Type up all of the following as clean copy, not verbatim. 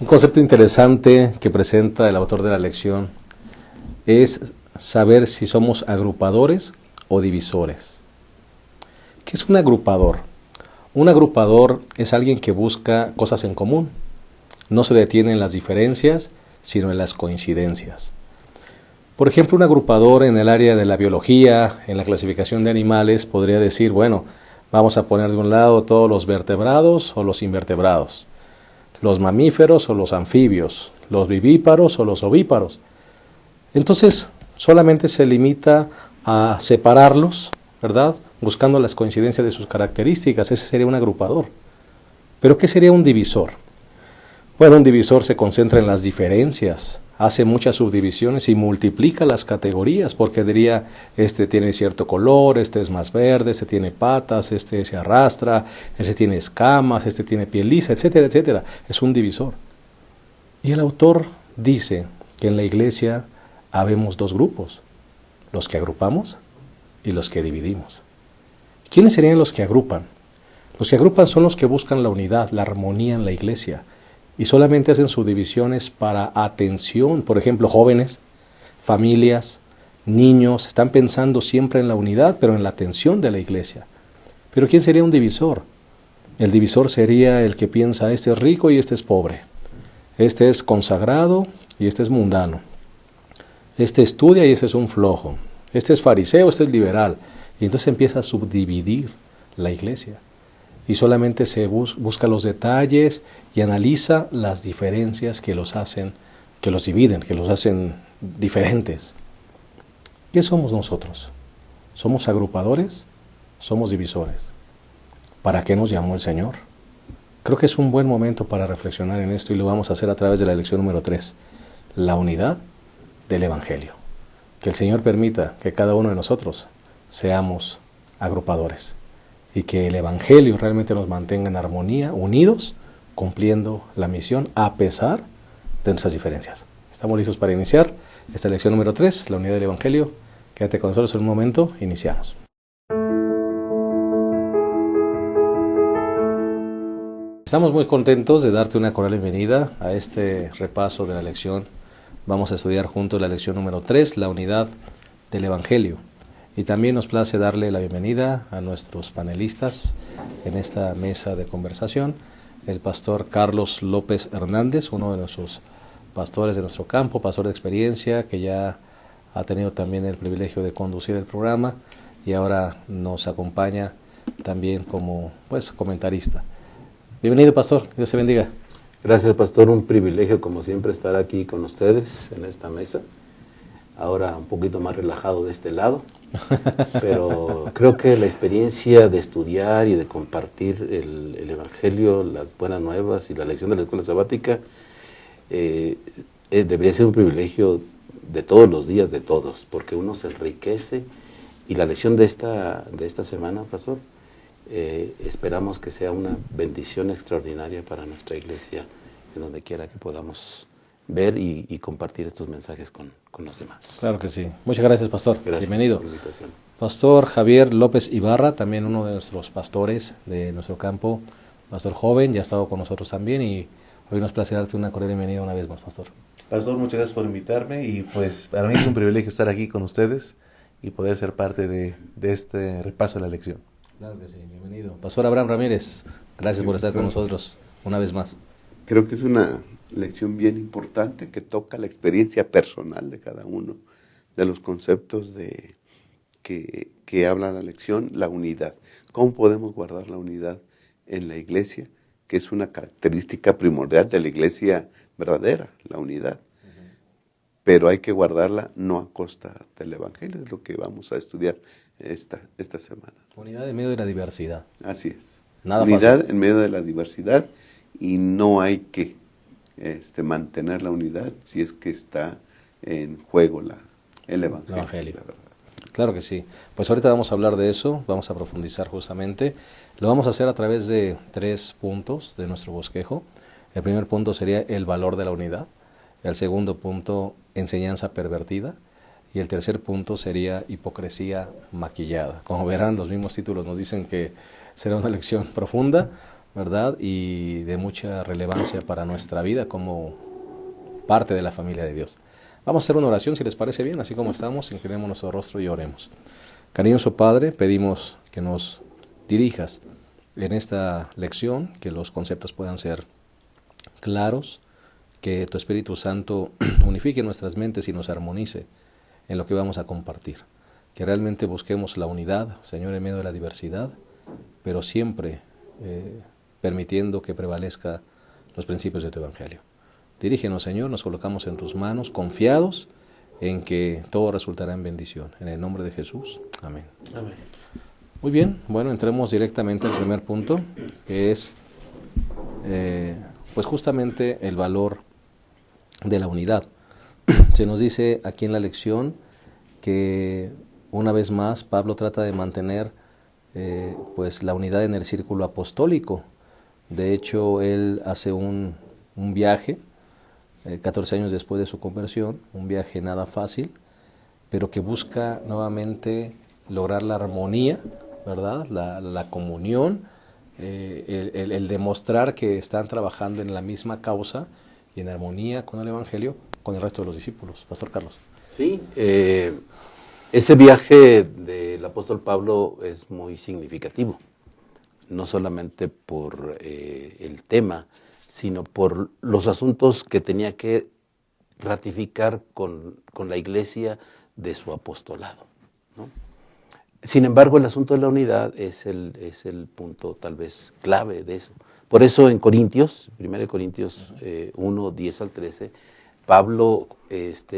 Un concepto interesante que presenta el autor de la lección es saber si somos agrupadores o divisores. ¿Qué es un agrupador? Un agrupador es alguien que busca cosas en común. No se detiene en las diferencias, sino en las coincidencias. Por ejemplo, un agrupador en el área de la biología, en la clasificación de animales, podría decir, bueno, vamos a poner de un lado todos los vertebrados o los invertebrados, los mamíferos o los anfibios, los vivíparos o los ovíparos. Entonces, solamente se limita a separarlos, ¿verdad? Buscando las coincidencias de sus características. Ese sería un agrupador. ¿Pero qué sería un divisor? Bueno, un divisor se concentra en las diferencias, hace muchas subdivisiones y multiplica las categorías, porque diría, este tiene cierto color, este es más verde, este tiene patas, este se arrastra, este tiene escamas, este tiene piel lisa, etcétera, etcétera. Es un divisor. Y el autor dice que en la iglesia habemos dos grupos, los que agrupamos y los que dividimos. ¿Quiénes serían los que agrupan? Los que agrupan son los que buscan la unidad, la armonía en la iglesia, y solamente hacen subdivisiones para atención. Por ejemplo, jóvenes, familias, niños, están pensando siempre en la unidad, pero en la atención de la iglesia. Pero ¿quién sería un divisor? El divisor sería el que piensa, este es rico y este es pobre. Este es consagrado y este es mundano. Este estudia y este es un flojo. Este es fariseo, este es liberal. Y entonces empieza a subdividir la iglesia. Y solamente se busca los detalles y analiza las diferencias que los hacen, que los dividen, que los hacen diferentes. ¿Qué somos nosotros? ¿Somos agrupadores? ¿Somos divisores? ¿Para qué nos llamó el Señor? Creo que es un buen momento para reflexionar en esto y lo vamos a hacer a través de la lección número 3, la unidad del Evangelio. Que el Señor permita que cada uno de nosotros seamos agrupadores y que el Evangelio realmente nos mantenga en armonía, unidos, cumpliendo la misión a pesar de nuestras diferencias. Estamos listos para iniciar esta lección número 3, la unidad del Evangelio. Quédate con nosotros en un momento, iniciamos. Estamos muy contentos de darte una cordial bienvenida a este repaso de la lección. Vamos a estudiar juntos la lección número 3, la unidad del Evangelio. Y también nos place darle la bienvenida a nuestros panelistas en esta mesa de conversación. El pastor Carlos López Hernández, uno de nuestros pastores de nuestro campo, pastor de experiencia, que ya ha tenido también el privilegio de conducir el programa y ahora nos acompaña también como comentarista. Bienvenido, pastor, Dios te bendiga. Gracias, pastor, un privilegio como siempre estar aquí con ustedes en esta mesa. Ahora un poquito más relajado de este lado, pero creo que la experiencia de estudiar y de compartir el Evangelio, las buenas nuevas y la lección de la escuela sabática debería ser un privilegio de todos los días de todos, porque uno se enriquece. Y la lección de esta semana, pastor, esperamos que sea una bendición extraordinaria para nuestra iglesia, en donde quiera que podamos ver y compartir estos mensajes con los demás. Claro que sí. Muchas gracias, pastor. Gracias. Bienvenido. Por la invitación. Pastor Javier López Ibarra, también uno de nuestros pastores de nuestro campo, pastor joven, ya ha estado con nosotros también y hoy nos place darte una cordial bienvenida una vez más, pastor. Pastor, muchas gracias por invitarme y pues para mí es un privilegio estar aquí con ustedes y poder ser parte de este repaso de la lección. Claro que sí, bienvenido. Pastor Abraham Ramírez, gracias por estar con nosotros una vez más. Creo que es una lección bien importante que toca la experiencia personal de cada uno, de los conceptos que habla la lección, la unidad. ¿Cómo podemos guardar la unidad en la iglesia? Que es una característica primordial de la iglesia verdadera, la unidad. Pero hay que guardarla no a costa del Evangelio, es lo que vamos a estudiar esta semana. Unidad en medio de la diversidad. Así es. Nada unidad fácil. En medio de la diversidad, y no hay que mantener la unidad si es que está en juego el Evangelio. La verdad. Claro que sí. Pues ahorita vamos a hablar de eso, vamos a profundizar justamente. Lo vamos a hacer a través de 3 puntos de nuestro bosquejo. El primer punto sería el valor de la unidad. El segundo punto, enseñanza pervertida. Y el tercer punto sería hipocresía maquillada. Como verán, los mismos títulos nos dicen que será una lección profunda, ¿verdad? Y de mucha relevancia para nuestra vida como parte de la familia de Dios. Vamos a hacer una oración, si les parece bien, así como estamos, inclinemos nuestro rostro y oremos. Cariñoso Padre, pedimos que nos dirijas en esta lección, que los conceptos puedan ser claros, que tu Espíritu Santo unifique nuestras mentes y nos armonice en lo que vamos a compartir. Que realmente busquemos la unidad, Señor, en medio de la diversidad, pero siempre permitiendo que prevalezca los principios de tu Evangelio. Dirígenos, Señor, nos colocamos en tus manos, confiados en que todo resultará en bendición. En el nombre de Jesús. Amén. Amén. Muy bien, bueno, entremos directamente al primer punto, que es pues justamente el valor de la unidad. Se nos dice aquí en la lección que una vez más Pablo trata de mantener pues la unidad en el círculo apostólico. De hecho, él hace un viaje 14 años después de su conversión, un viaje nada fácil, pero que busca nuevamente lograr la armonía, ¿verdad? La comunión, el demostrar que están trabajando en la misma causa y en armonía con el Evangelio, con el resto de los discípulos. Pastor Carlos. Sí, ese viaje del apóstol Pablo es muy significativo, no solamente por el tema, sino por los asuntos que tenía que ratificar con la iglesia de su apostolado, ¿no? Sin embargo, el asunto de la unidad es el punto tal vez clave de eso. Por eso en Corintios, 1 Corintios 1, 10 al 13, Pablo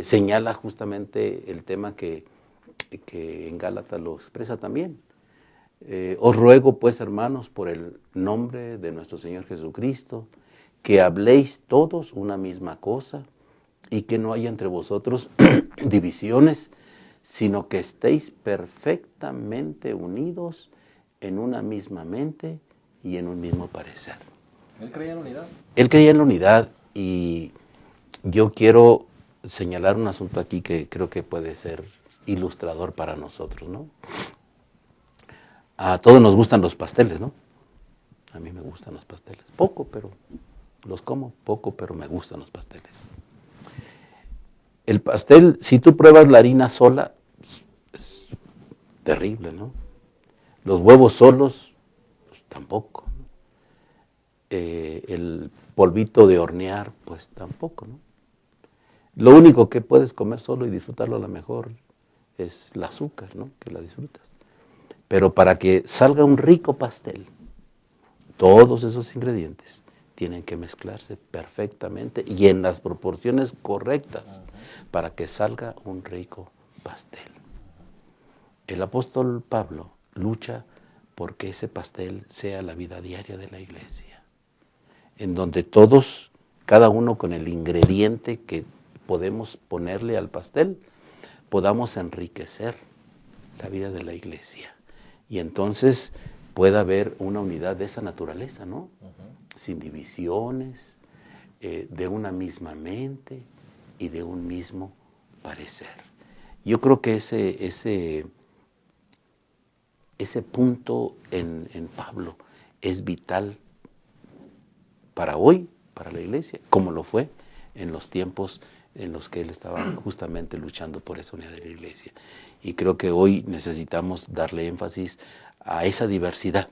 señala justamente el tema que en Gálatas lo expresa también. Os ruego pues, hermanos, por el nombre de nuestro Señor Jesucristo, que habléis todos una misma cosa y que no haya entre vosotros divisiones, sino que estéis perfectamente unidos en una misma mente y en un mismo parecer. Él creía en la unidad. Él creía en la unidad, y yo quiero señalar un asunto aquí que creo que puede ser ilustrador para nosotros, ¿no? A todos nos gustan los pasteles, ¿no? A mí me gustan los pasteles. Poco, pero los como. Poco, pero me gustan los pasteles. El pastel, si tú pruebas la harina sola, es terrible, ¿no? Los huevos solos, pues tampoco, ¿no? El polvito de hornear, pues tampoco, ¿no? Lo único que puedes comer solo y disfrutarlo a lo mejor es el azúcar, ¿no? Que la disfrutas. Pero para que salga un rico pastel, todos esos ingredientes tienen que mezclarse perfectamente y en las proporciones correctas para que salga un rico pastel. El apóstol Pablo lucha porque ese pastel sea la vida diaria de la iglesia, en donde todos, cada uno con el ingrediente que podemos ponerle al pastel, podamos enriquecer la vida de la iglesia. Y entonces pueda haber una unidad de esa naturaleza, ¿no? Sin divisiones, de una misma mente y de un mismo parecer. Yo creo que ese punto en Pablo es vital para hoy, para la iglesia, como lo fue en los tiempos en los que él estaba justamente luchando por esa unidad de la iglesia. Y creo que hoy necesitamos darle énfasis a esa diversidad,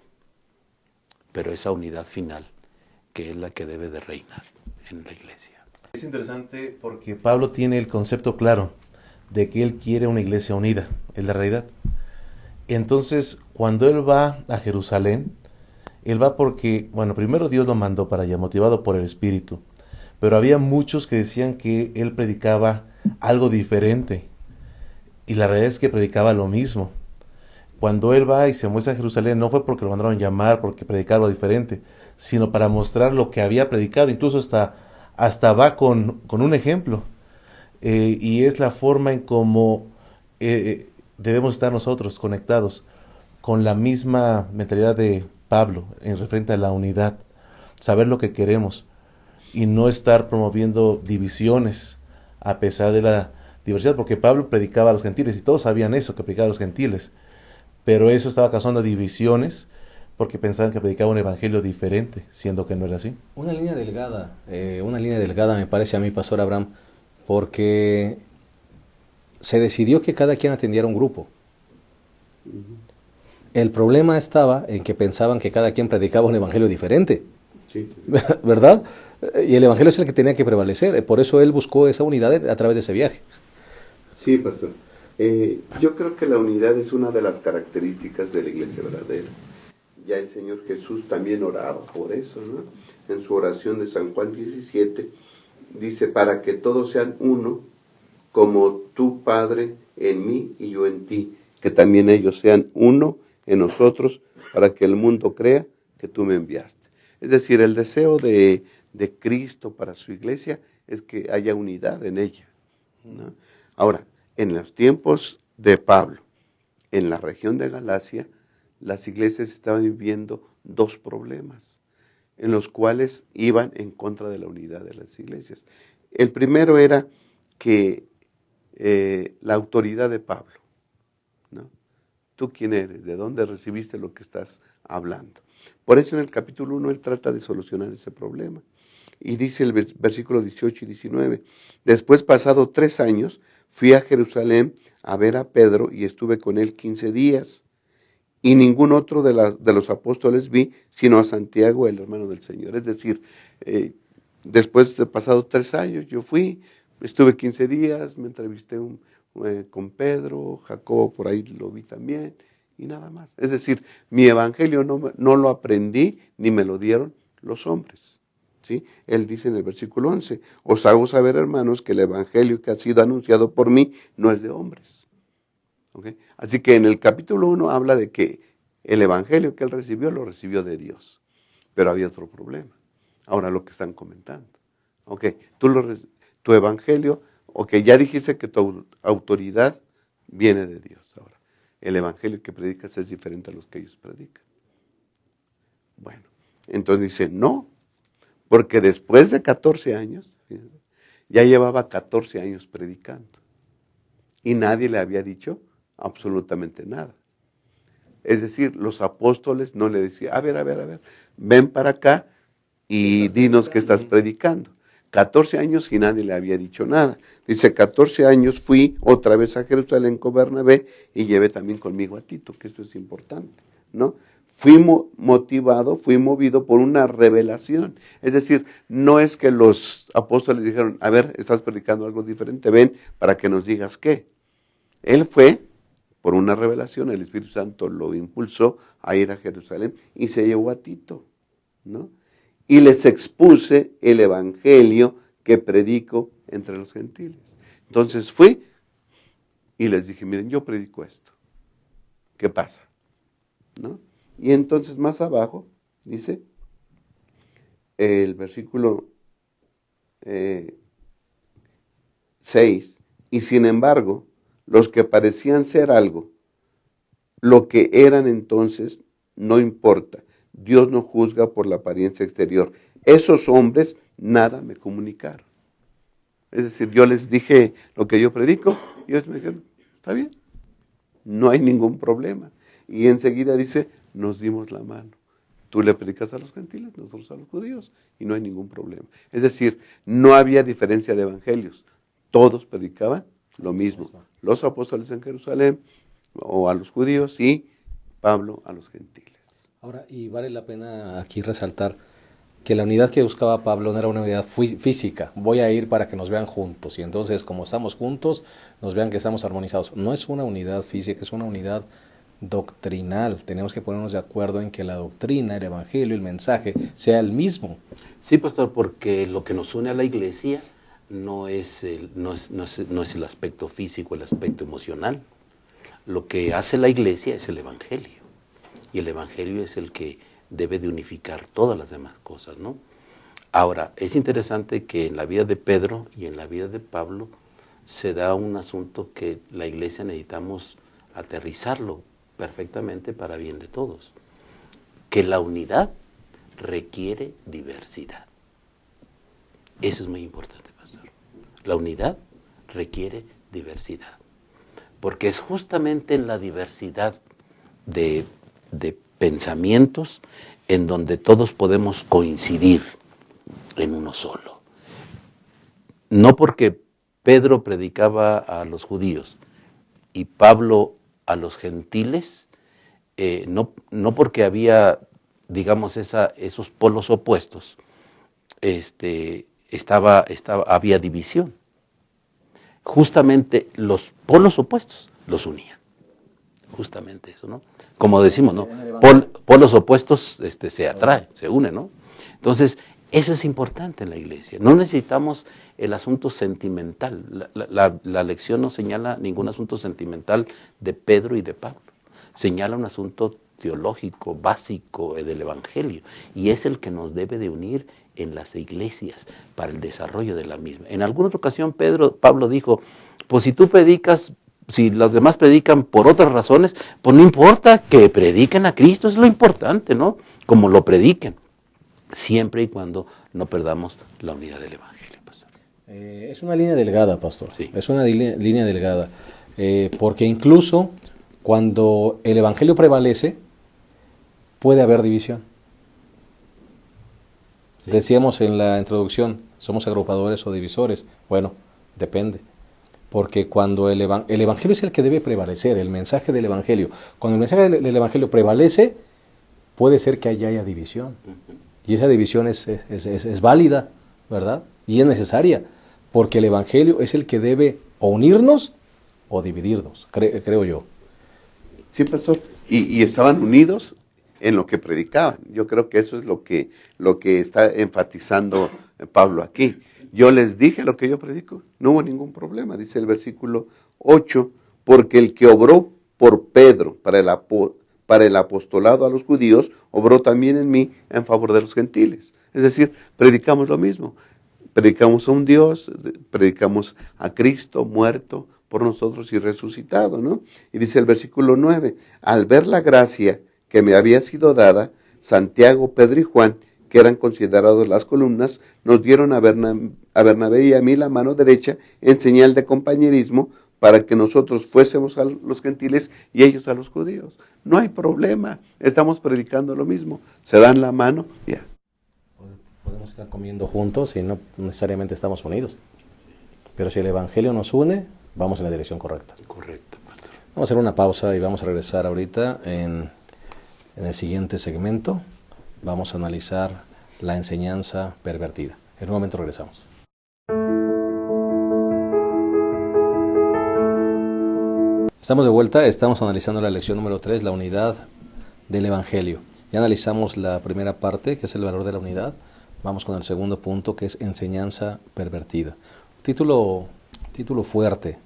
pero esa unidad final, que es la que debe de reinar en la iglesia. Es interesante porque Pablo tiene el concepto claro de que él quiere una iglesia unida, es la realidad. Entonces, cuando él va a Jerusalén, él va porque, bueno, primero Dios lo mandó para allá, motivado por el Espíritu, pero había muchos que decían que él predicaba algo diferente, y la realidad es que predicaba lo mismo. Cuando él va y se muestra a Jerusalén, no fue porque lo mandaron llamar, porque predicaba algo diferente, sino para mostrar lo que había predicado, incluso hasta va con un ejemplo, y es la forma en cómo debemos estar nosotros conectados con la misma mentalidad de Pablo en referente a la unidad, saber lo que queremos y no estar promoviendo divisiones a pesar de la diversidad, porque Pablo predicaba a los gentiles y todos sabían eso, que predicaba a los gentiles, pero eso estaba causando divisiones porque pensaban que predicaba un evangelio diferente, siendo que no era así. Una línea delgada me parece a mí, Pastor Abraham, porque se decidió que cada quien atendiera un grupo. El problema estaba en que pensaban que cada quien predicaba un evangelio diferente, Sí. ¿verdad? Y el evangelio es el que tenía que prevalecer, por eso él buscó esa unidad a través de ese viaje. Sí, pastor. Yo creo que la unidad es una de las características de la iglesia verdadera. Ya el Señor Jesús también oraba por eso, ¿no? En su oración de San Juan 17, dice, para que todos sean uno, como tú, Padre, en mí y yo en ti, que también ellos sean uno en nosotros, para que el mundo crea que tú me enviaste. Es decir, el deseo de Cristo para su iglesia es que haya unidad en ella, ¿no? Ahora, en los tiempos de Pablo, en la región de Galacia, las iglesias estaban viviendo dos problemas, en los cuales iban en contra de la unidad de las iglesias. El primero era que la autoridad de Pablo, ¿no? ¿Tú quién eres? ¿De dónde recibiste lo que estás hablando? Por eso en el capítulo 1 él trata de solucionar ese problema. Y dice el versículo 18 y 19, después pasado 3 años, fui a Jerusalén a ver a Pedro y estuve con él 15 días. Y ningún otro de los apóstoles vi, sino a Santiago, el hermano del Señor. Es decir, después de pasados 3 años, yo fui, estuve 15 días, me entrevisté con Pedro, Jacobo por ahí lo vi también, y nada más. Es decir, mi evangelio no lo aprendí, ni me lo dieron los hombres. ¿Sí? Él dice en el versículo 11, os hago saber, hermanos, que el evangelio que ha sido anunciado por mí no es de hombres. ¿Okay? Así que en el capítulo 1 habla de que el evangelio que él recibió, lo recibió de Dios. Pero había otro problema. Ahora lo que están comentando. Okay, tu evangelio, ya dijiste que tu autoridad viene de Dios. Ahora, el evangelio que predicas es diferente a los que ellos predican. Bueno, entonces dice, no, porque después de 14 años, ya llevaba 14 años predicando. Y nadie le había dicho absolutamente nada. Es decir, los apóstoles no le decían, a ver, ven para acá y dinos qué estás predicando. 14 años y nadie le había dicho nada. Dice, 14 años fui otra vez a Jerusalén con Bernabé y llevé también conmigo a Tito, que esto es importante, ¿no? Fui motivado, fui movido por una revelación. Es decir, no es que los apóstoles dijeron, a ver, estás predicando algo diferente, ven para que nos digas qué. Él fue por una revelación, el Espíritu Santo lo impulsó a ir a Jerusalén y se llevó a Tito, ¿no? Y les expuse el evangelio que predico entre los gentiles. Entonces fui y les dije, miren, yo predico esto. ¿Qué pasa? ¿No? Y entonces más abajo dice el versículo 6, y sin embargo, los que parecían ser algo, lo que eran entonces, no importa. Dios no juzga por la apariencia exterior. Esos hombres nada me comunicaron. Es decir, yo les dije lo que yo predico, y ellos me dijeron, está bien, no hay ningún problema. Y enseguida dice, nos dimos la mano. Tú le predicas a los gentiles, nosotros a los judíos, y no hay ningún problema. Es decir, no había diferencia de evangelios. Todos predicaban lo mismo. Los apóstoles en Jerusalén, o a los judíos, y Pablo a los gentiles. Ahora, y vale la pena aquí resaltar que la unidad que buscaba Pablo no era una unidad física. Voy a ir para que nos vean juntos, y entonces, como estamos juntos, nos vean que estamos armonizados. No es una unidad física, es una unidad doctrinal. Tenemos que ponernos de acuerdo en que la doctrina, el evangelio, el mensaje sea el mismo. Sí, pastor, porque lo que nos une a la iglesia no es el aspecto físico, el aspecto emocional. Lo que hace la iglesia es el evangelio. Y el evangelio es el que debe de unificar todas las demás cosas, ¿no? Ahora, es interesante que en la vida de Pedro y en la vida de Pablo se da un asunto que la iglesia necesitamos aterrizarlo perfectamente para bien de todos. Que la unidad requiere diversidad. Eso es muy importante, pastor. La unidad requiere diversidad. Porque es justamente en la diversidad de pensamientos en donde todos podemos coincidir en uno solo. No porque Pedro predicaba a los judíos y Pablo a los gentiles, no porque había, digamos, esos polos opuestos, había división. Justamente los polos opuestos los unían. Justamente eso, ¿no? Como decimos, ¿no? Polos opuestos se atraen, se unen, ¿no? Entonces, eso es importante en la iglesia. No necesitamos el asunto sentimental. La lección no señala ningún asunto sentimental de Pedro y de Pablo. Señala un asunto teológico, básico del Evangelio. Y es el que nos debe de unir en las iglesias para el desarrollo de la misma. En alguna otra ocasión Pablo dijo, pues si tú predicas, si los demás predican por otras razones, pues no importa que prediquen a Cristo, es lo importante, ¿no? Como lo prediquen, siempre y cuando no perdamos la unidad del Evangelio, pastor. Es una línea delgada, pastor. Sí. Es una línea delgada, porque incluso cuando el Evangelio prevalece, puede haber división. Sí. Decíamos en la introducción, ¿somos agrupadores o divisores? Bueno, depende. Porque cuando el Evangelio es el que debe prevalecer, el mensaje del Evangelio. Cuando el mensaje del Evangelio prevalece, puede ser que haya división. Y esa división es válida, ¿verdad? Y es necesaria, porque el Evangelio es el que debe o unirnos o dividirnos, creo yo. Sí, pastor. Y estaban unidos en lo que predicaban. Yo creo que eso es lo que está enfatizando Pablo aquí. Yo les dije lo que yo predico, no hubo ningún problema, dice el versículo 8, porque el que obró por Pedro para el apostolado a los judíos, obró también en mí en favor de los gentiles. Es decir, predicamos lo mismo, predicamos a un Dios, predicamos a Cristo muerto por nosotros y resucitado, ¿no? Y dice el versículo 9, al ver la gracia que me había sido dada, Santiago, Pedro y Juan, que eran considerados las columnas, nos dieron a Bernabé y a mí la mano derecha en señal de compañerismo para que nosotros fuésemos a los gentiles y ellos a los judíos. No hay problema, estamos predicando lo mismo, se dan la mano, ya. Podemos estar comiendo juntos y no necesariamente estamos unidos, pero si el Evangelio nos une, vamos en la dirección correcta. Correcto, pastor. Vamos a hacer una pausa y vamos a regresar ahorita en el siguiente segmento. Vamos a analizar la enseñanza pervertida. En un momento regresamos. Estamos de vuelta, estamos analizando la lección número 3, la unidad del Evangelio. Ya analizamos la primera parte, que es el valor de la unidad. Vamos con el segundo punto, que es enseñanza pervertida. Título fuerte,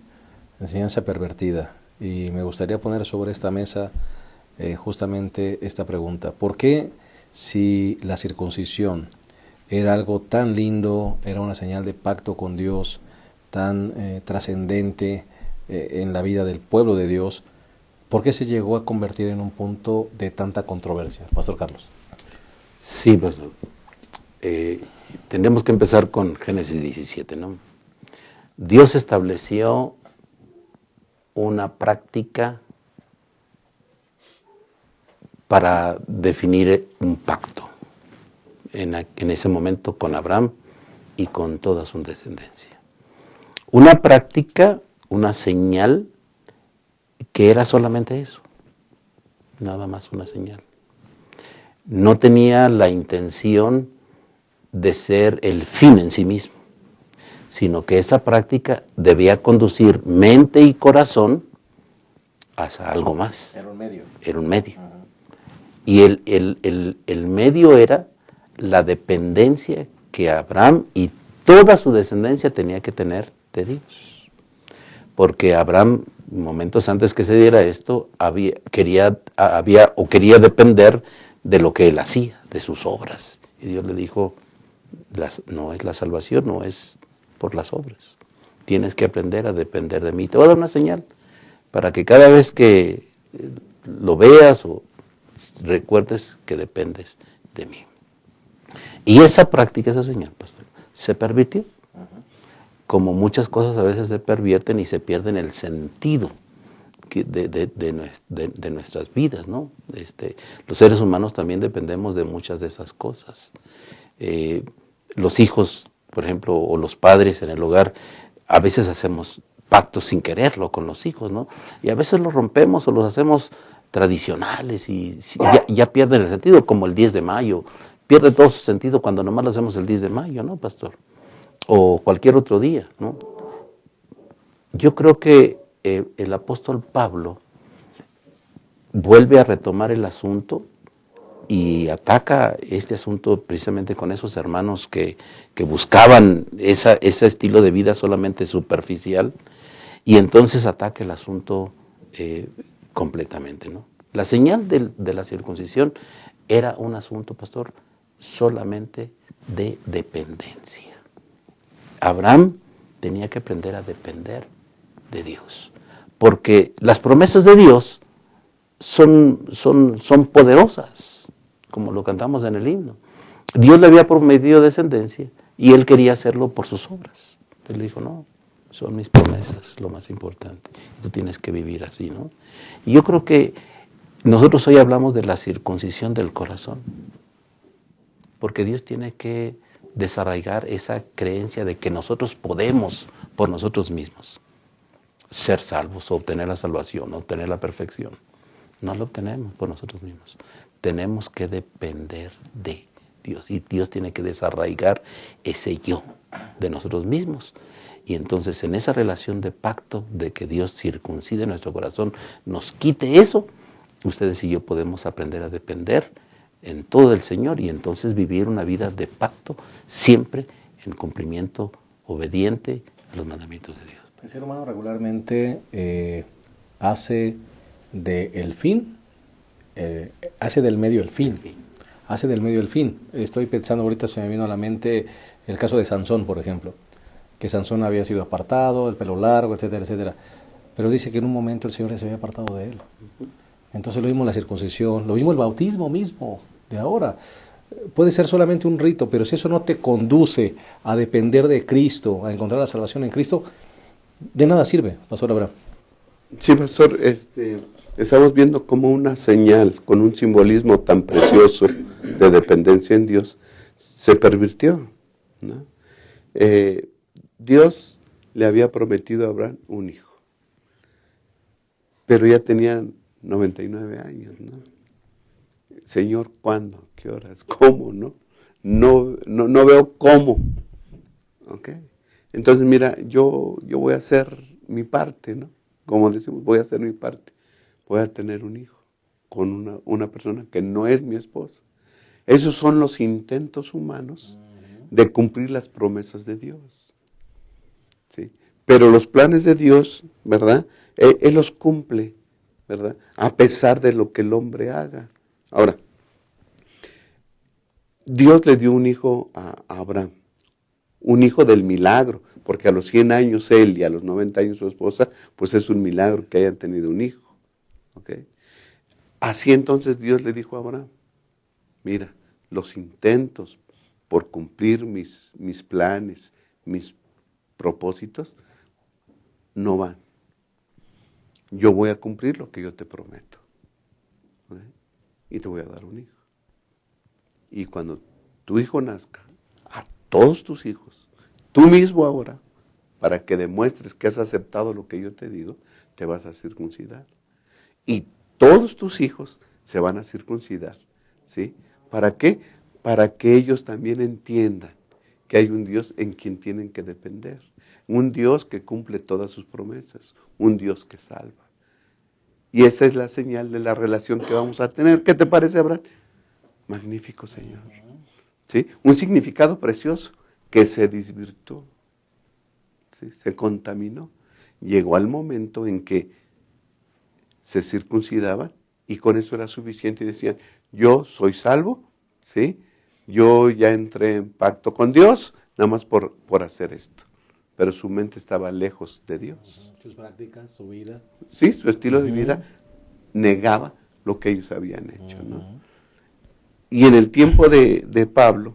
enseñanza pervertida. Y me gustaría poner sobre esta mesa justamente esta pregunta. ¿Por qué, si la circuncisión era algo tan lindo, era una señal de pacto con Dios, tan trascendente en la vida del pueblo de Dios, por qué se llegó a convertir en un punto de tanta controversia? Pastor Carlos. Sí, pastor. Tendremos que empezar con Génesis 17, ¿no? Dios estableció una práctica para definir un pacto en ese momento con Abraham y con toda su descendencia. Una práctica, una señal que era solamente eso, nada más una señal. No tenía la intención de ser el fin en sí mismo, sino que esa práctica debía conducir mente y corazón hacia algo más. Era un medio. Era un medio. Y el medio era la dependencia que Abraham y toda su descendencia tenía que tener de Dios. Porque Abraham, momentos antes que se diera esto, quería depender de lo que él hacía, de sus obras. Y Dios le dijo, no es la salvación, no es por las obras. Tienes que aprender a depender de mí. Te voy a dar una señal para que cada vez que lo veas o recuerdes que dependes de mí. Y esa práctica, esa señal, pastor, se pervirtió. Como muchas cosas a veces se pervierten y se pierden el sentido de nuestras vidas, ¿no? Los seres humanos también dependemos de muchas de esas cosas. Los hijos, por ejemplo, o los padres en el hogar, a veces hacemos pactos sin quererlo con los hijos, ¿no? Y a veces los rompemos o los hacemos tradicionales y ya pierden el sentido, como el 10 de mayo. Pierde todo su sentido cuando nomás lo hacemos el 10 de mayo, ¿no, pastor? O cualquier otro día, ¿no? Yo creo que el apóstol Pablo vuelve a retomar el asunto y ataca este asunto precisamente con esos hermanos que buscaban ese estilo de vida solamente superficial, y entonces ataca el asunto completamente, ¿no? La señal de la circuncisión era un asunto, pastor, solamente de dependencia. Abraham tenía que aprender a depender de Dios, porque las promesas de Dios son poderosas, como lo cantamos en el himno. Dios le había prometido descendencia y él quería hacerlo por sus obras. Él le dijo, no, son mis promesas lo más importante. Tú tienes que vivir así, ¿no? Y yo creo que nosotros hoy hablamos de la circuncisión del corazón, porque Dios tiene que desarraigar esa creencia de que nosotros podemos por nosotros mismos ser salvos, o obtener la salvación, o obtener la perfección. No lo obtenemos por nosotros mismos. Tenemos que depender de Dios, y Dios tiene que desarraigar ese yo de nosotros mismos. Y entonces en esa relación de pacto de que Dios circuncide nuestro corazón, nos quite eso, ustedes y yo podemos aprender a depender en todo del Señor, y entonces vivir una vida de pacto siempre en cumplimiento obediente a los mandamientos de Dios. El ser humano regularmente hace del fin, hace del medio el fin. Hace del medio el fin. Estoy pensando ahorita, se me vino a la mente el caso de Sansón, por ejemplo, que Sansón había sido apartado, el pelo largo, etcétera, etcétera. Pero dice que en un momento el Señor se había apartado de él. Entonces lo mismo la circuncisión, lo mismo el bautismo mismo de ahora. Puede ser solamente un rito, pero si eso no te conduce a depender de Cristo, a encontrar la salvación en Cristo, de nada sirve, Pastor Abraham. Sí, pastor, estamos viendo como una señal, con un simbolismo tan precioso de dependencia en Dios, se pervirtió, ¿no? Dios le había prometido a Abraham un hijo, pero ya tenía 99 años, ¿no? Señor, ¿cuándo? ¿Qué horas? ¿Cómo? No veo cómo. ¿Ok? Entonces, mira, yo voy a hacer mi parte, ¿no? Como decimos, voy a hacer mi parte. Voy a tener un hijo con una persona que no es mi esposa. Esos son los intentos humanos de cumplir las promesas de Dios. ¿Sí? Pero los planes de Dios, ¿verdad? Él los cumple, ¿verdad? A pesar de lo que el hombre haga. Ahora, Dios le dio un hijo a Abraham, un hijo del milagro, porque a los 100 años él y a los 90 años su esposa, pues es un milagro que hayan tenido un hijo. ¿Okay? Así entonces Dios le dijo a Abraham, mira, los intentos por cumplir mis planes, mis propósitos, no van. Yo voy a cumplir lo que yo te prometo. ¿Okay? Y te voy a dar un hijo. Y cuando tu hijo nazca, a todos tus hijos, tú mismo ahora, para que demuestres que has aceptado lo que yo te digo, te vas a circuncidar. Y todos tus hijos se van a circuncidar, ¿sí? ¿Para qué? Para que ellos también entiendan que hay un Dios en quien tienen que depender. Un Dios que cumple todas sus promesas, un Dios que salva. Y esa es la señal de la relación que vamos a tener. ¿Qué te parece, Abraham? Magnífico, Señor. ¿Sí? Un significado precioso que se desvirtuó, ¿sí? Se contaminó. Llegó al momento en que se circuncidaban y con eso era suficiente y decían, yo soy salvo, ¿sí? Yo ya entré en pacto con Dios, nada más por hacer esto. Pero su mente estaba lejos de Dios. Sus prácticas, su vida. Sí, su estilo de vida negaba lo que ellos habían hecho, ¿no? Y en el tiempo de Pablo,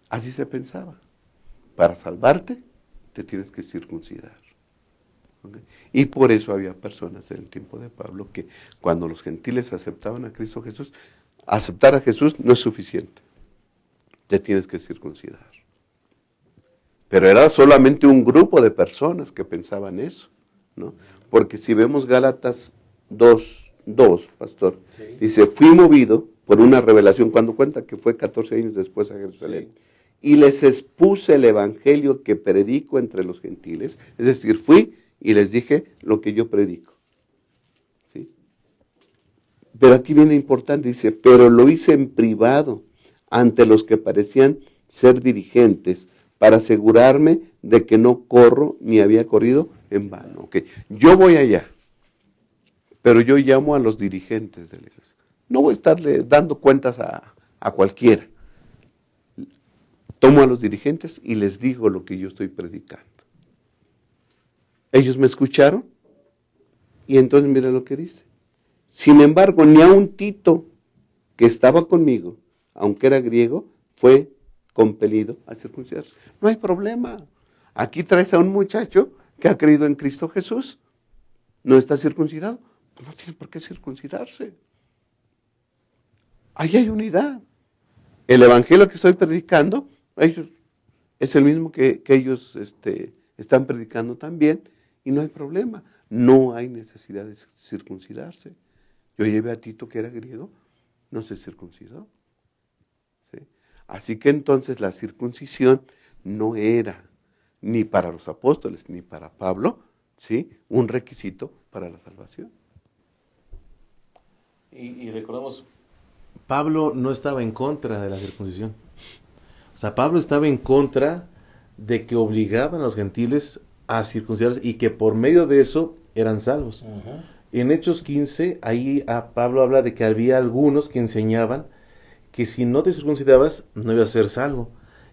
así se pensaba. Para salvarte, te tienes que circuncidar. ¿Ok? Y por eso había personas en el tiempo de Pablo que cuando los gentiles aceptaban a Cristo Jesús, aceptar a Jesús no es suficiente, te tienes que circuncidar. Pero era solamente un grupo de personas que pensaban eso, ¿no? Porque si vemos Gálatas 2, pastor, sí, dice, fui movido por una revelación, cuando cuenta que fue 14 años después a Jerusalén, sí, y les expuse el evangelio que predico entre los gentiles, es decir, fui y les dije lo que yo predico. ¿Sí? Pero aquí viene importante, dice, pero lo hice en privado, ante los que parecían ser dirigentes, para asegurarme de que no corro ni había corrido en vano. Okay. Yo voy allá, pero yo llamo a los dirigentes de la iglesia. No voy a estarle dando cuentas a cualquiera. Tomo a los dirigentes y les digo lo que yo estoy predicando. Ellos me escucharon y entonces mira lo que dice. Sin embargo, ni aun Tito, que estaba conmigo, aunque era griego, fue compelido a circuncidarse. No hay problema. Aquí traes a un muchacho que ha creído en Cristo Jesús. ¿No está circuncidado? Pues no tiene por qué circuncidarse. Ahí hay unidad. El evangelio que estoy predicando, es el mismo que ellos están predicando también, y no hay problema. No hay necesidad de circuncidarse. Yo llevé a Tito, que era griego, no se circuncidó. ¿Sí? Así que entonces la circuncisión no era ni para los apóstoles ni para Pablo, ¿sí?, un requisito para la salvación. Y recordamos, Pablo no estaba en contra de la circuncisión. O sea, Pablo estaba en contra de que obligaban a los gentiles a circuncidarse y que por medio de eso eran salvos. Uh-huh. En Hechos 15, ahí Pablo habla de que había algunos que enseñaban que si no te circuncidabas no ibas a ser salvo.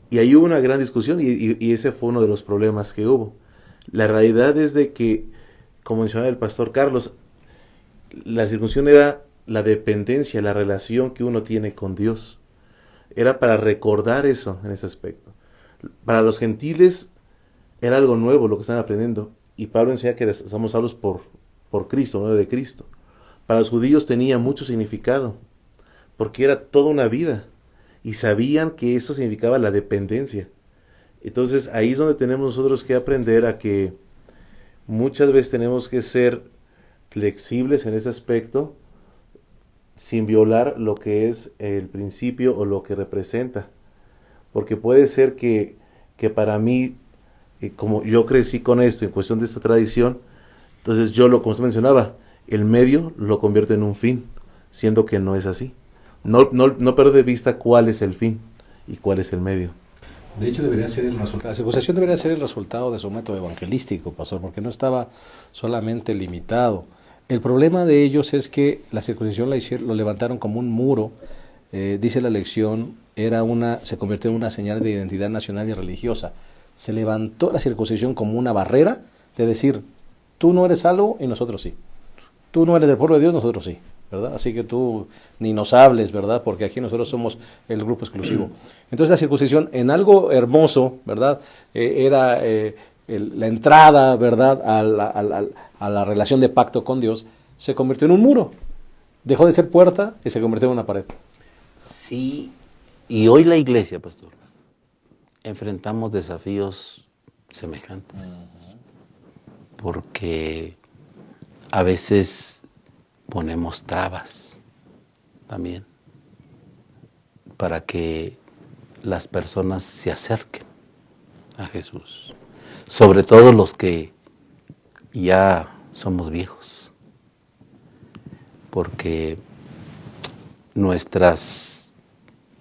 Y ahí hubo una gran discusión y ese fue uno de los problemas que hubo. La realidad es de que, como mencionaba el pastor Carlos, la circuncisión era la dependencia, la relación que uno tiene con Dios. Era para recordar eso en ese aspecto. Para los gentiles era algo nuevo lo que están aprendiendo. Y Pablo enseña que estamos salvos por Cristo, no de Cristo. Para los judíos tenía mucho significado, porque era toda una vida. Y sabían que eso significaba la dependencia. Entonces ahí es donde tenemos nosotros que aprender a que muchas veces tenemos que ser flexibles en ese aspecto, sin violar lo que es el principio o lo que representa. Porque puede ser que para mí, como yo crecí con esto, en cuestión de esta tradición, entonces yo, como usted mencionaba, el medio lo convierte en un fin, siendo que no es así. No perder de vista cuál es el fin y cuál es el medio. De hecho, debería ser el resultado. La circuncisión debería ser el resultado de su método evangelístico, pastor, porque no estaba solamente limitado. El problema de ellos es que la circuncisión lo levantaron como un muro. Dice la lección, se convirtió en una señal de identidad nacional y religiosa. Se levantó la circuncisión como una barrera de decir, tú no eres salvo y nosotros sí. Tú no eres del pueblo de Dios, nosotros sí, ¿verdad? Así que tú ni nos hables, ¿verdad? Porque aquí nosotros somos el grupo exclusivo. Entonces la circuncisión, en algo hermoso, ¿verdad? Era la entrada, ¿verdad? A la relación de pacto con Dios, se convirtió en un muro. Dejó de ser puerta y se convirtió en una pared. Sí, y hoy la iglesia, pastor, enfrentamos desafíos semejantes. Uh-huh. Porque a veces ponemos trabas también para que las personas se acerquen a Jesús. Sobre todo los que ya somos viejos. Porque nuestras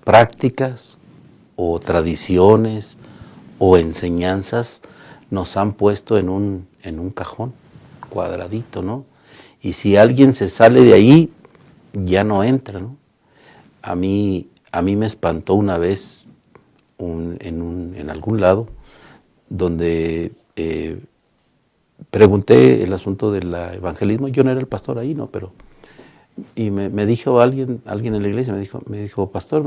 prácticas o tradiciones o enseñanzas nos han puesto en un cajón cuadradito, ¿no? Y si alguien se sale de ahí, ya no entra, ¿no? A mí me espantó una vez en algún lado donde pregunté el asunto del evangelismo. Yo no era el pastor ahí, ¿no? Pero y me dijo alguien en la iglesia, me dijo, pastor,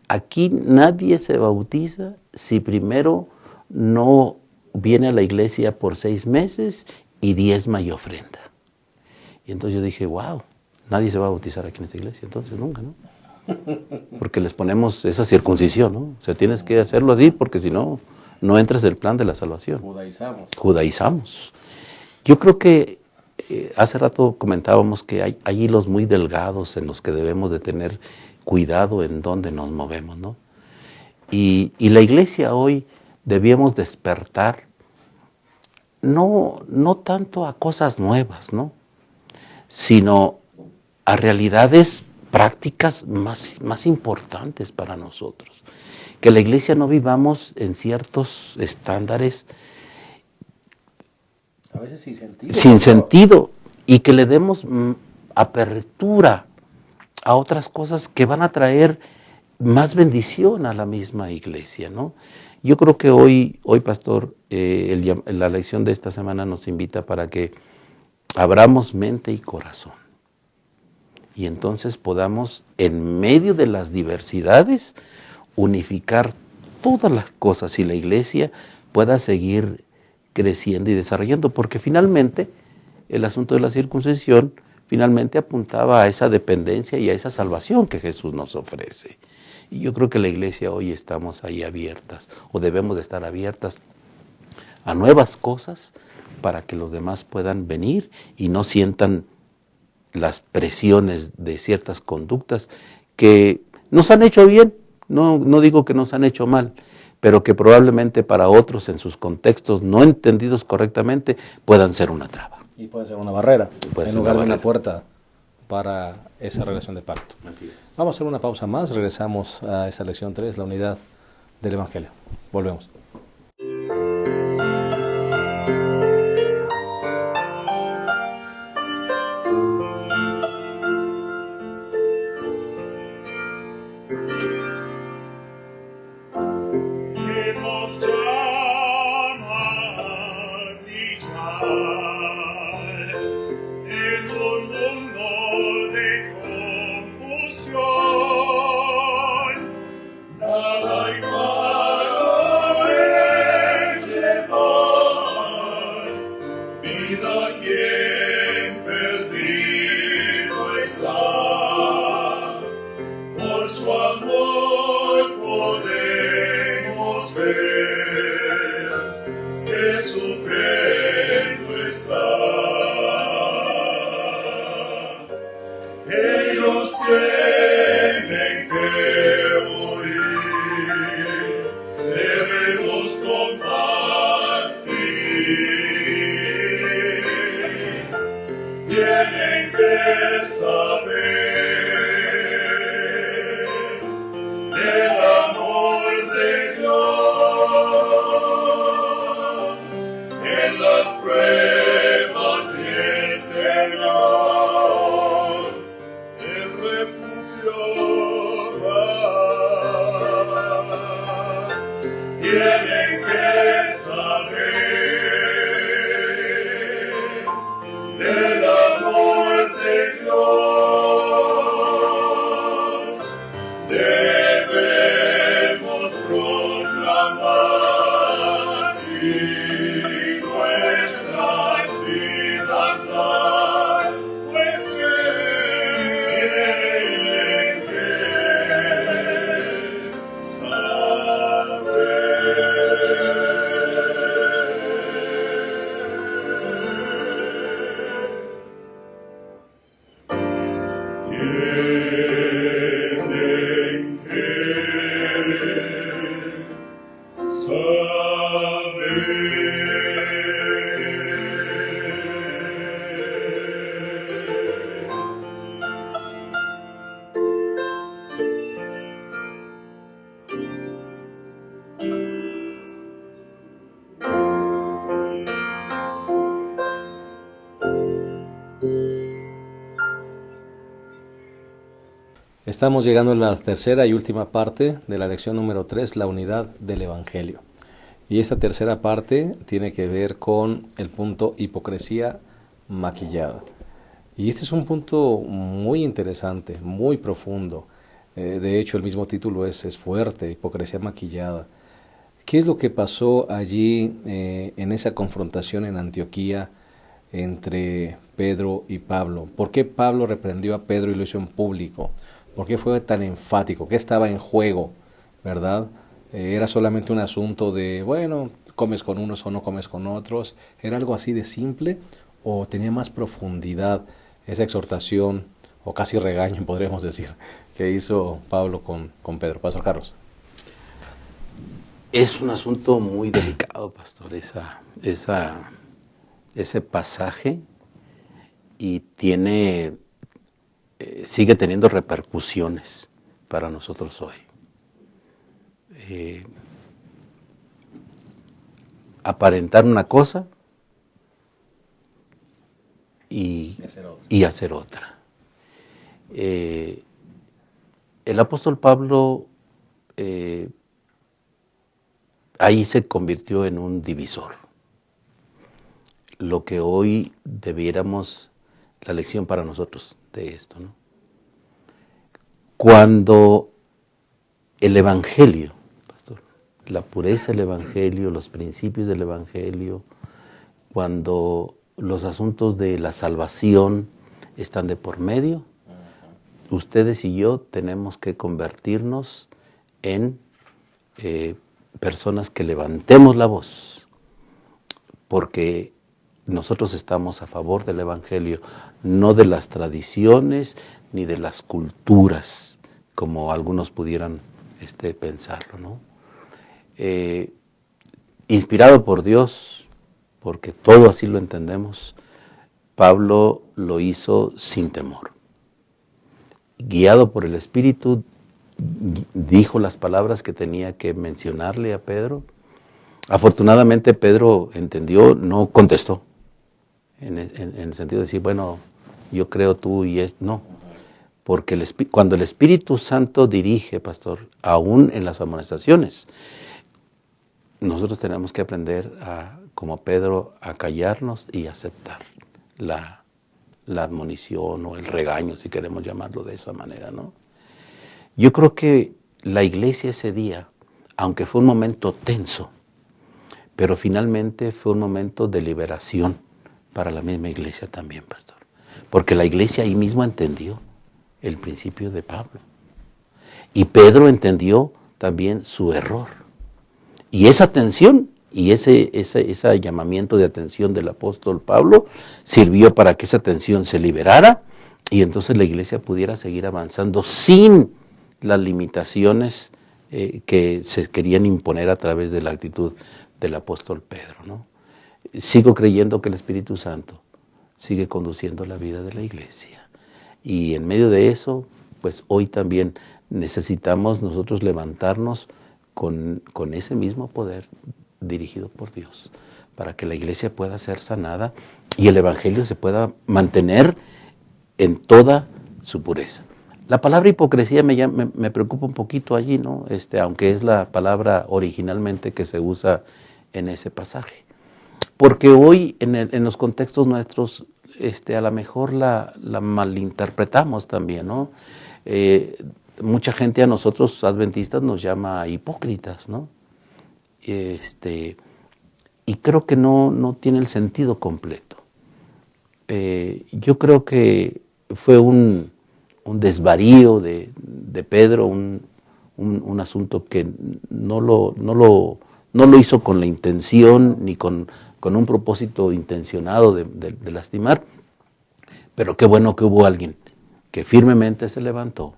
aquí nadie se bautiza si primero no viene a la iglesia por 6 meses y diezma y ofrenda. Y entonces yo dije, wow, nadie se va a bautizar aquí en esta iglesia, entonces nunca, ¿no? Porque les ponemos esa circuncisión, ¿no? O sea, tienes que hacerlo así porque si no, no entras en el plan de la salvación. Judaizamos. Yo creo que hace rato comentábamos que hay hilos muy delgados en los que debemos de tener cuidado en dónde nos movemos, ¿no? Y la iglesia hoy debíamos despertar no tanto a cosas nuevas, ¿no? Sino a realidades prácticas más importantes para nosotros. Que la iglesia no vivamos en ciertos estándares a veces sin sentido y que le demos apertura a otras cosas que van a traer más bendición a la misma iglesia, ¿no? Yo creo que hoy pastor, la lección de esta semana nos invita para que abramos mente y corazón. Y entonces podamos, en medio de las diversidades, unificar todas las cosas y la iglesia pueda seguir creciendo y desarrollando. Porque finalmente, el asunto de la circuncisión, finalmente apuntaba a esa dependencia y a esa salvación que Jesús nos ofrece. Y yo creo que la iglesia hoy estamos ahí abiertas, o debemos de estar abiertas a nuevas cosas para que los demás puedan venir y no sientan las presiones de ciertas conductas que nos han hecho bien, no digo que nos han hecho mal, pero que probablemente para otros en sus contextos no entendidos correctamente puedan ser una traba. Y puede ser una barrera, en lugar de una puerta para esa relación de pacto. Así es. Vamos a hacer una pausa más, regresamos a esta lección 3, la unidad del Evangelio. Volvemos. Estamos llegando a la tercera y última parte de la lección número 3, la unidad del Evangelio. Y esta tercera parte tiene que ver con el punto hipocresía maquillada. Y este es un punto muy interesante, muy profundo. De hecho, el mismo título es fuerte, hipocresía maquillada. ¿Qué es lo que pasó allí en esa confrontación en Antioquía entre Pedro y Pablo. ¿Por qué Pablo reprendió a Pedro y lo hizo en público? ¿Por qué fue tan enfático? ¿Qué estaba en juego? ¿Verdad? Era solamente un asunto de, bueno, comes con unos o no comes con otros. ¿Era algo así de simple o tenía más profundidad esa exhortación o casi regaño, podríamos decir, que hizo Pablo con Pedro? Pastor Carlos. Es un asunto muy delicado, pastor, ese pasaje, y sigue teniendo repercusiones para nosotros hoy. Aparentar una cosa y hacer otra. El apóstol Pablo ahí se convirtió en un divisor. Lo que hoy debiéramos, la lección para nosotros de esto, ¿no? Cuando el Evangelio, pastor, la pureza del Evangelio, los principios del Evangelio, cuando los asuntos de la salvación están de por medio, ustedes y yo tenemos que convertirnos en personas que levantemos la voz, porque nosotros estamos a favor del Evangelio, no de las tradiciones ni de las culturas, como algunos pudieran pensarlo, ¿no? Inspirado por Dios, porque todo así lo entendemos, Pablo lo hizo sin temor. Guiado por el Espíritu, dijo las palabras que tenía que mencionarle a Pedro. Afortunadamente Pedro entendió, no contestó, en el sentido de decir, bueno, yo creo tú y no. Porque cuando el Espíritu Santo dirige, pastor, aún en las amonestaciones, nosotros tenemos que aprender, como Pedro, a callarnos y aceptar la admonición o el regaño, si queremos llamarlo de esa manera, ¿no? Yo creo que la iglesia ese día, aunque fue un momento tenso, pero finalmente fue un momento de liberación para la misma iglesia también, pastor. Porque la iglesia ahí mismo entendió el principio de Pablo. Y Pedro entendió también su error. Y esa atención y ese llamamiento de atención del apóstol Pablo sirvió para que esa atención se liberara y entonces la iglesia pudiera seguir avanzando sin las limitaciones que se querían imponer a través de la actitud del apóstol Pedro, ¿no? Sigo creyendo que el Espíritu Santo sigue conduciendo la vida de la iglesia. Y en medio de eso, pues hoy también necesitamos nosotros levantarnos con ese mismo poder dirigido por Dios, para que la iglesia pueda ser sanada y el Evangelio se pueda mantener en toda su pureza. La palabra hipocresía me preocupa un poquito allí, ¿no? Aunque es la palabra originalmente que se usa en ese pasaje. Porque hoy en los contextos nuestros a lo mejor la malinterpretamos también, ¿no? Mucha gente a nosotros adventistas nos llama hipócritas, ¿no? Y creo que no tiene el sentido completo. Yo creo que fue un desvarío de Pedro, un asunto que no lo hizo con la intención ni con un propósito intencionado de lastimar, pero qué bueno que hubo alguien que firmemente se levantó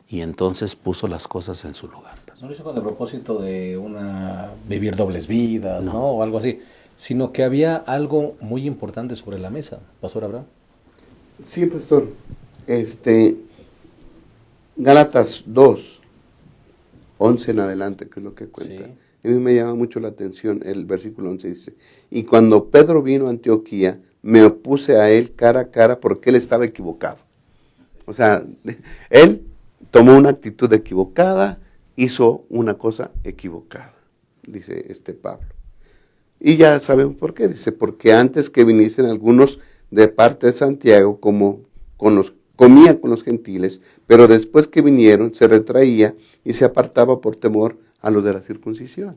y entonces puso las cosas en su lugar. No lo hizo con el propósito de vivir dobles vidas, ¿no? O algo así, sino que había algo muy importante sobre la mesa. Pastor Abraham. Sí, pastor. Gálatas 2, 11 en adelante, que es lo que cuenta. Sí. A mí me llama mucho la atención el versículo 11, dice, y cuando Pedro vino a Antioquía, me opuse a él cara a cara porque él estaba equivocado. O sea, él tomó una actitud equivocada, hizo una cosa equivocada, dice Pablo. Y ya sabemos por qué, dice, porque antes que viniesen algunos de parte de Santiago, comía con los gentiles, pero después que vinieron se retraía y se apartaba por temor a los de la circuncisión.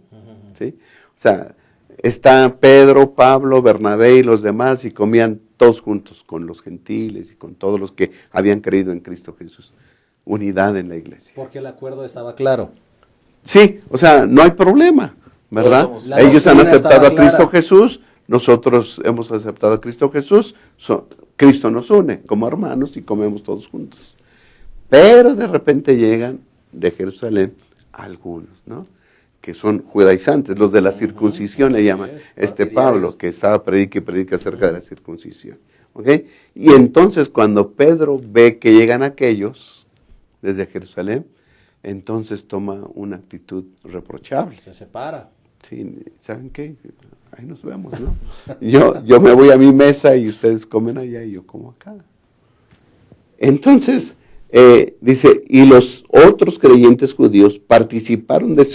¿Sí? O sea, está Pedro, Pablo, Bernabé y los demás y comían todos juntos, con los gentiles y con todos los que habían creído en Cristo Jesús. Unidad en la iglesia. Porque el acuerdo estaba claro. Sí, o sea, no hay problema, ¿verdad? La Ellos han doctrina aceptado estaba a Cristo clara. Jesús, nosotros hemos aceptado a Cristo Jesús, Cristo nos une como hermanos y comemos todos juntos. Pero de repente llegan de Jerusalén algunos, ¿no? Que son judaizantes, los de la circuncisión le llaman, Pablo, que estaba predica y predica acerca de la circuncisión. ¿Ok? Y entonces cuando Pedro ve que llegan aquellos desde Jerusalén, entonces toma una actitud reprochable. Se separa. Sí, ¿saben qué? Ahí nos vemos, ¿no? Yo me voy a mi mesa y ustedes comen allá y yo como acá. Entonces, dice, y los otros creyentes judíos participaron de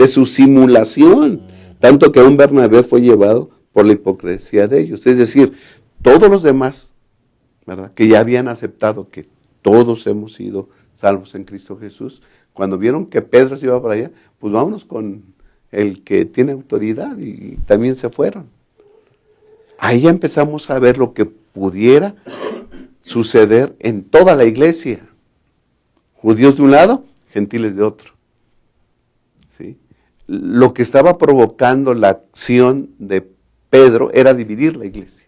su simulación, tanto que aún Bernabé fue llevado por la hipocresía de ellos. Es decir, todos los demás, ¿verdad?, que ya habían aceptado que todos hemos sido salvos en Cristo Jesús, cuando vieron que Pedro se iba para allá, pues vámonos con el que tiene autoridad, y también se fueron. Ahí ya empezamos a ver lo que pudiera suceder en toda la iglesia. Judíos de un lado, gentiles de otro. ¿Sí? Lo que estaba provocando la acción de Pedro era dividir la iglesia.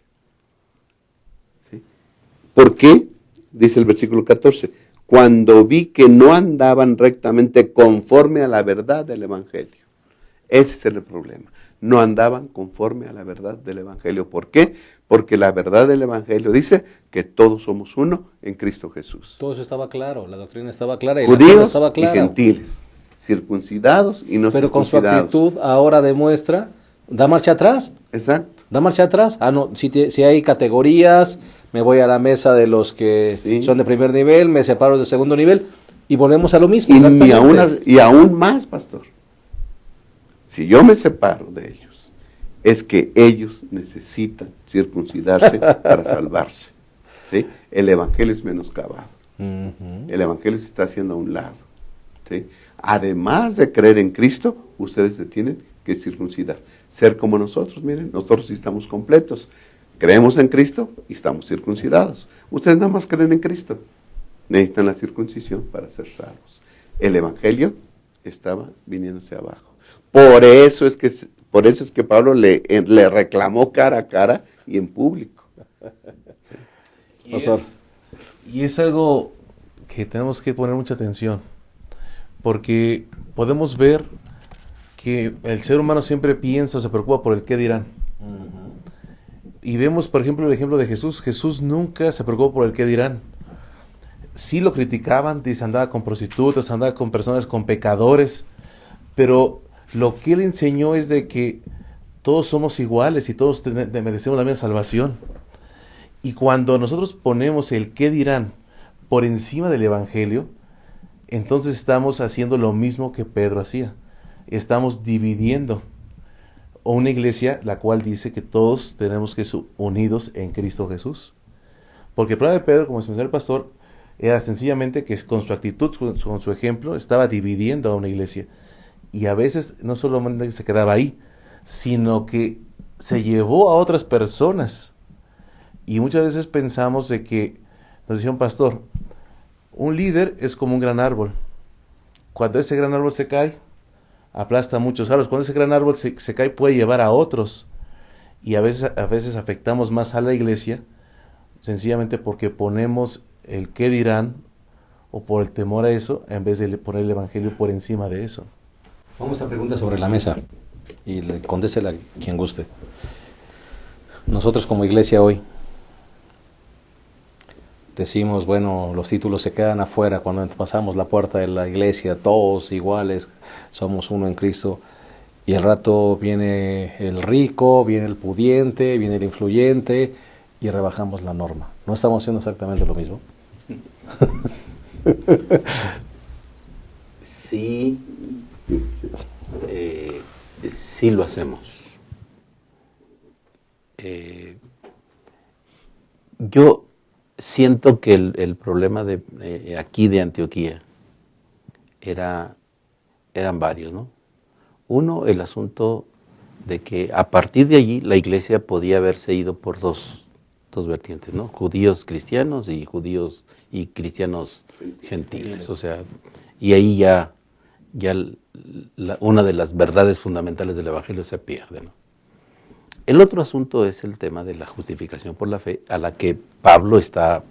¿Sí? ¿Por qué? Dice el versículo 14. Cuando vi que no andaban rectamente conforme a la verdad del Evangelio. Ese es el problema. No andaban conforme a la verdad del Evangelio. ¿Por qué? Porque la verdad del Evangelio dice que todos somos uno en Cristo Jesús. Todo eso estaba claro, la doctrina estaba clara y Judíos la estaba clara. Y gentiles, circuncidados y no Pero con su circuncidados. actitud ahora demuestra, da marcha atrás. Exacto. Da marcha atrás. Ah, no, si hay categorías, me voy a la mesa de los que Sí. son de primer nivel, me separo de segundo nivel y volvemos a lo mismo. Y aún más, pastor. Si yo me separo de ellos, es que ellos necesitan circuncidarse para salvarse. ¿Sí? El Evangelio es menoscabado. El Evangelio se está haciendo a un lado. ¿Sí? Además de creer en Cristo, ustedes se tienen que circuncidar. Ser como nosotros, miren, nosotros sí estamos completos. Creemos en Cristo y estamos circuncidados. Ustedes nada más creen en Cristo. Necesitan la circuncisión para ser salvos. El Evangelio estaba viniéndose abajo. Por eso es que Pablo le reclamó cara a cara y en público. Y es algo que tenemos que poner mucha atención, porque podemos ver que el ser humano siempre piensa o se preocupa por el qué dirán. Y vemos, por ejemplo, el ejemplo de Jesús. Jesús nunca se preocupó por el qué dirán. Sí lo criticaban, dice, andaba con prostitutas, andaba con personas, con pecadores, pero lo que él enseñó es de que todos somos iguales y todos merecemos la misma salvación. Y cuando nosotros ponemos el qué dirán por encima del Evangelio, entonces estamos haciendo lo mismo que Pedro hacía. Estamos dividiendo una iglesia la cual dice que todos tenemos que ser unidos en Cristo Jesús. Porque el problema de Pedro, como mencionó el pastor, era sencillamente que con su actitud, con su ejemplo, estaba dividiendo a una iglesia. Y a veces no solamente se quedaba ahí, sino que se llevó a otras personas. Y muchas veces pensamos de que, nos decía un pastor, un líder es como un gran árbol. Cuando ese gran árbol se cae, aplasta a muchos árboles. Cuando ese gran árbol se cae, puede llevar a otros. Y a veces afectamos más a la iglesia, sencillamente porque ponemos el qué dirán, o por el temor a eso, en vez de poner el Evangelio por encima de eso. Vamos a pregunta sobre la mesa y contésela quien guste. Nosotros como iglesia hoy decimos, bueno, los títulos se quedan afuera cuando pasamos la puerta de la iglesia, todos iguales, somos uno en Cristo, y al rato viene el rico, viene el pudiente, viene el influyente y rebajamos la norma. ¿No estamos haciendo exactamente lo mismo? Sí, sí lo hacemos. Yo siento que el problema de aquí de Antioquía eran varios, ¿no? Uno, el asunto de que a partir de allí la iglesia podía haberse ido por dos dos vertientes, ¿no? Judíos cristianos y judíos y cristianos gentiles. O sea, y ahí ya una de las verdades fundamentales del Evangelio se pierde, ¿no? El otro asunto es el tema de la justificación por la fe, a la que Pablo está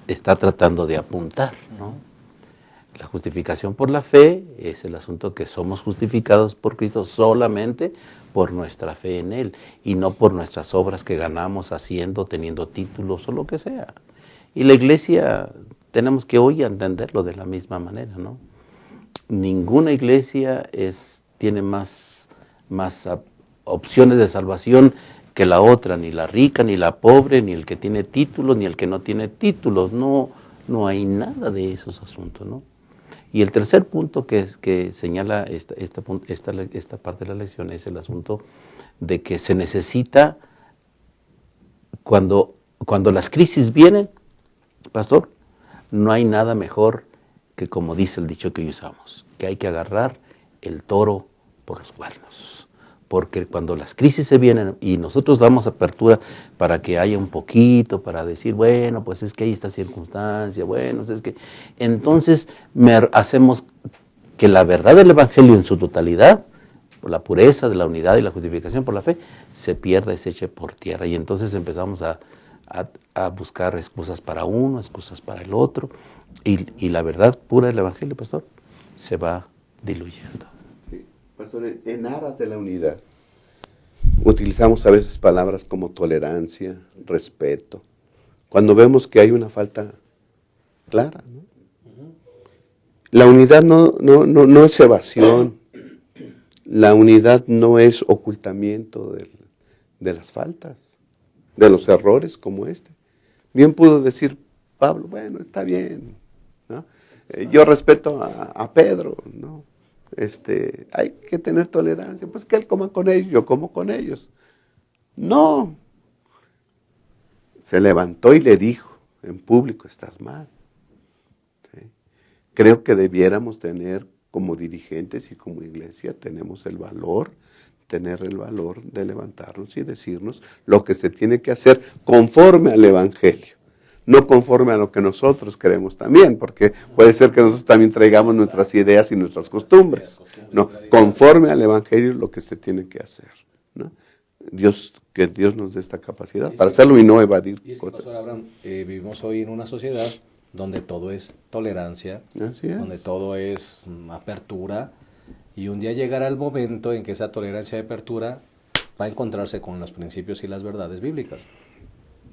tratando de apuntar, ¿no? La justificación por la fe es el asunto que somos justificados por Cristo solamente por nuestra fe en Él y no por nuestras obras que ganamos haciendo, teniendo títulos o lo que sea. Y la iglesia tenemos que hoy entenderlo de la misma manera, ¿no? Ninguna iglesia tiene más opciones de salvación que la otra, ni la rica, ni la pobre, ni el que tiene títulos, ni el que no tiene títulos. No hay nada de esos asuntos, ¿no? Y el tercer punto que señala esta parte de la lección es el asunto de que se necesita, cuando las crisis vienen, pastor, no hay nada mejor que, como dice el dicho que hoy usamos, que hay que agarrar el toro por los cuernos. Porque cuando las crisis se vienen y nosotros damos apertura para que haya un poquito, para decir, bueno, pues es que hay esta circunstancia, bueno, es que... Entonces hacemos que la verdad del Evangelio en su totalidad, por la pureza de la unidad y la justificación por la fe, se pierda y se eche por tierra. Y entonces empezamos a buscar excusas para uno, excusas para el otro, y la verdad pura del Evangelio, pastor, se va diluyendo. Pastor, en aras de la unidad, utilizamos a veces palabras como tolerancia, respeto, cuando vemos que hay una falta clara, ¿no? La unidad no es evasión, la unidad no es ocultamiento de las faltas, de los errores como este. Bien pudo decir Pablo, bueno, está bien, ¿no? Yo respeto a Pedro, ¿no? Hay que tener tolerancia, pues que él coma con ellos, yo como con ellos. No, se levantó y le dijo en público, estás mal. ¿Sí? Creo que debiéramos tener, como dirigentes y como iglesia, tenemos tener el valor de levantarnos y decirnos lo que se tiene que hacer conforme al Evangelio. No conforme a lo que nosotros queremos también, porque puede ser que nosotros también traigamos nuestras ideas y nuestras costumbres. No, conforme al Evangelio lo que se tiene que hacer, ¿no? Que Dios nos dé esta capacidad para hacerlo y no evadir cosas. Pastor Abraham, vivimos hoy en una sociedad donde todo es tolerancia, donde todo es apertura, y un día llegará el momento en que esa tolerancia y apertura va a encontrarse con los principios y las verdades bíblicas.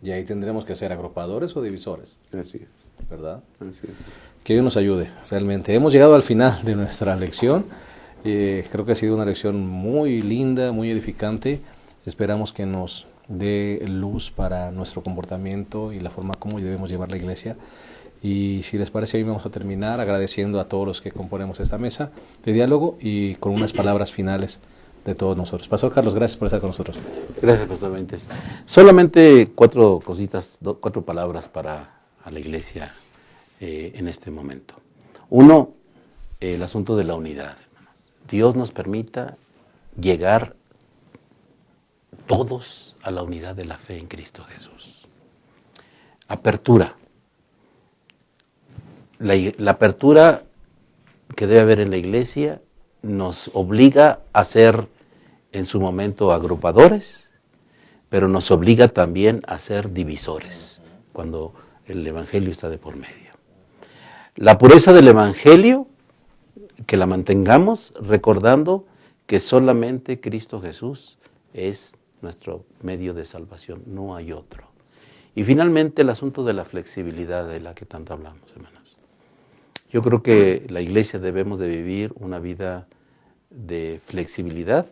Y ahí tendremos que ser agrupadores o divisores. Así es. ¿Verdad? Así es. Que Dios nos ayude, realmente. Hemos llegado al final de nuestra lección. Creo que ha sido una lección muy linda, muy edificante. Esperamos que nos dé luz para nuestro comportamiento y la forma como debemos llevar la iglesia. Y si les parece, hoy vamos a terminar agradeciendo a todos los que componemos esta mesa de diálogo y con unas palabras finales de todos nosotros. Pastor Carlos, gracias por estar con nosotros. Gracias, Pastor Benítez. Solamente 4 palabras para la iglesia en este momento. Uno, el asunto de la unidad. Dios nos permita llegar todos a la unidad de la fe en Cristo Jesús. Apertura. La apertura que debe haber en la iglesia nos obliga a ser en su momento agrupadores, pero nos obliga también a ser divisores cuando el Evangelio está de por medio. La pureza del Evangelio, que la mantengamos recordando que solamente Cristo Jesús es nuestro medio de salvación, no hay otro. Y finalmente el asunto de la flexibilidad de la que tanto hablamos, hermanos. Yo creo que la iglesia debemos de vivir una vida de flexibilidad,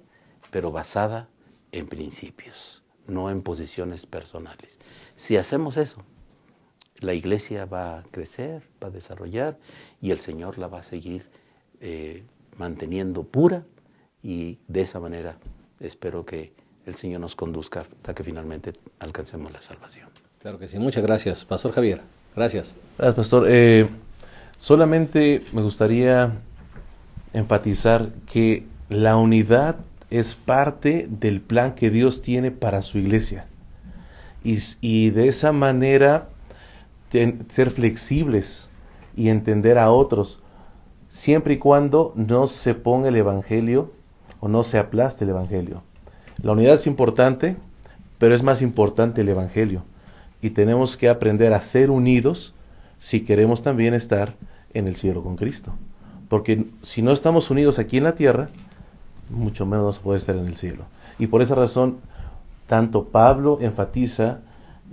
pero basada en principios, no en posiciones personales. Si hacemos eso, la iglesia va a crecer, va a desarrollar y el Señor la va a seguir manteniendo pura, y de esa manera espero que el Señor nos conduzca hasta que finalmente alcancemos la salvación. Claro que sí, muchas gracias. Pastor Javier, gracias. Gracias, Pastor. Solamente me gustaría enfatizar que la unidad es parte del plan que Dios tiene para su iglesia. y de esa manera ser flexibles y entender a otros, siempre y cuando no se ponga el Evangelio o no se aplaste el Evangelio. La unidad es importante, pero es más importante el Evangelio. Y tenemos que aprender a ser unidos si queremos también estar en el cielo con Cristo. Porque si no estamos unidos aquí en la tierra, mucho menos vamos a poder estar en el cielo. Y por esa razón, tanto Pablo enfatiza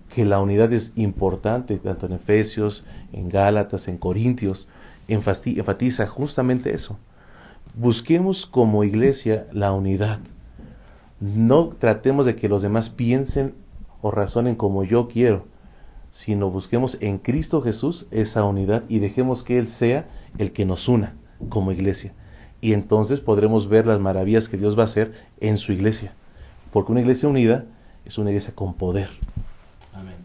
que la unidad es importante, tanto en Efesios, en Gálatas, en Corintios, enfatiza justamente eso. Busquemos como iglesia la unidad. No tratemos de que los demás piensen o razonen como yo quiero, sino busquemos en Cristo Jesús esa unidad y dejemos que Él sea el que nos una como iglesia. Y entonces podremos ver las maravillas que Dios va a hacer en su iglesia. Porque una iglesia unida es una iglesia con poder. Amén.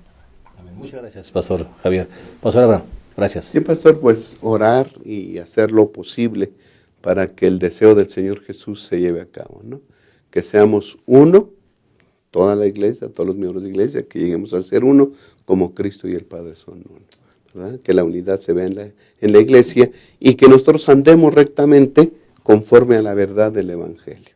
Amén. Muchas gracias, Pastor Javier. Pastor Abraham, gracias. Sí, pastor, pues orar y hacer lo posible para que el deseo del Señor Jesús se lleve a cabo, ¿no? Que seamos uno, toda la iglesia, todos los miembros de la iglesia, que lleguemos a ser uno como Cristo y el Padre son uno, ¿verdad? Que la unidad se vea en la iglesia y que nosotros andemos rectamente conforme a la verdad del Evangelio,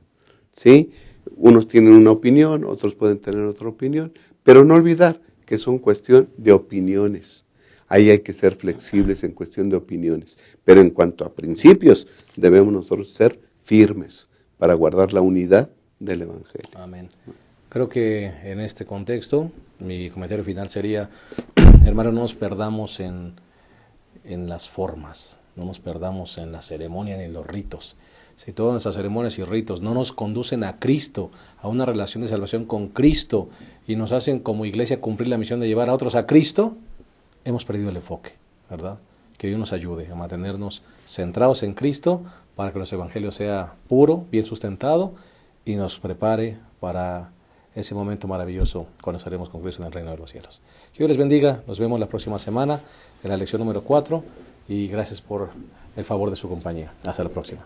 ¿sí? Unos tienen una opinión, otros pueden tener otra opinión, pero no olvidar que son cuestión de opiniones. Ahí hay que ser flexibles en cuestión de opiniones, pero en cuanto a principios debemos nosotros ser firmes para guardar la unidad del Evangelio. Amén. Creo que en este contexto, mi comentario final sería, hermano, no nos perdamos en las formas, no nos perdamos en la ceremonia ni en los ritos. Si todas nuestras ceremonias y ritos no nos conducen a Cristo, a una relación de salvación con Cristo, y nos hacen como iglesia cumplir la misión de llevar a otros a Cristo, hemos perdido el enfoque, ¿verdad? Que Dios nos ayude a mantenernos centrados en Cristo para que nuestro evangelio sea puro, bien sustentado y nos prepare para ese momento maravilloso cuando estaremos con Cristo en el reino de los cielos. Que Dios les bendiga, nos vemos la próxima semana en la lección número 4 y gracias por el favor de su compañía. Hasta la próxima.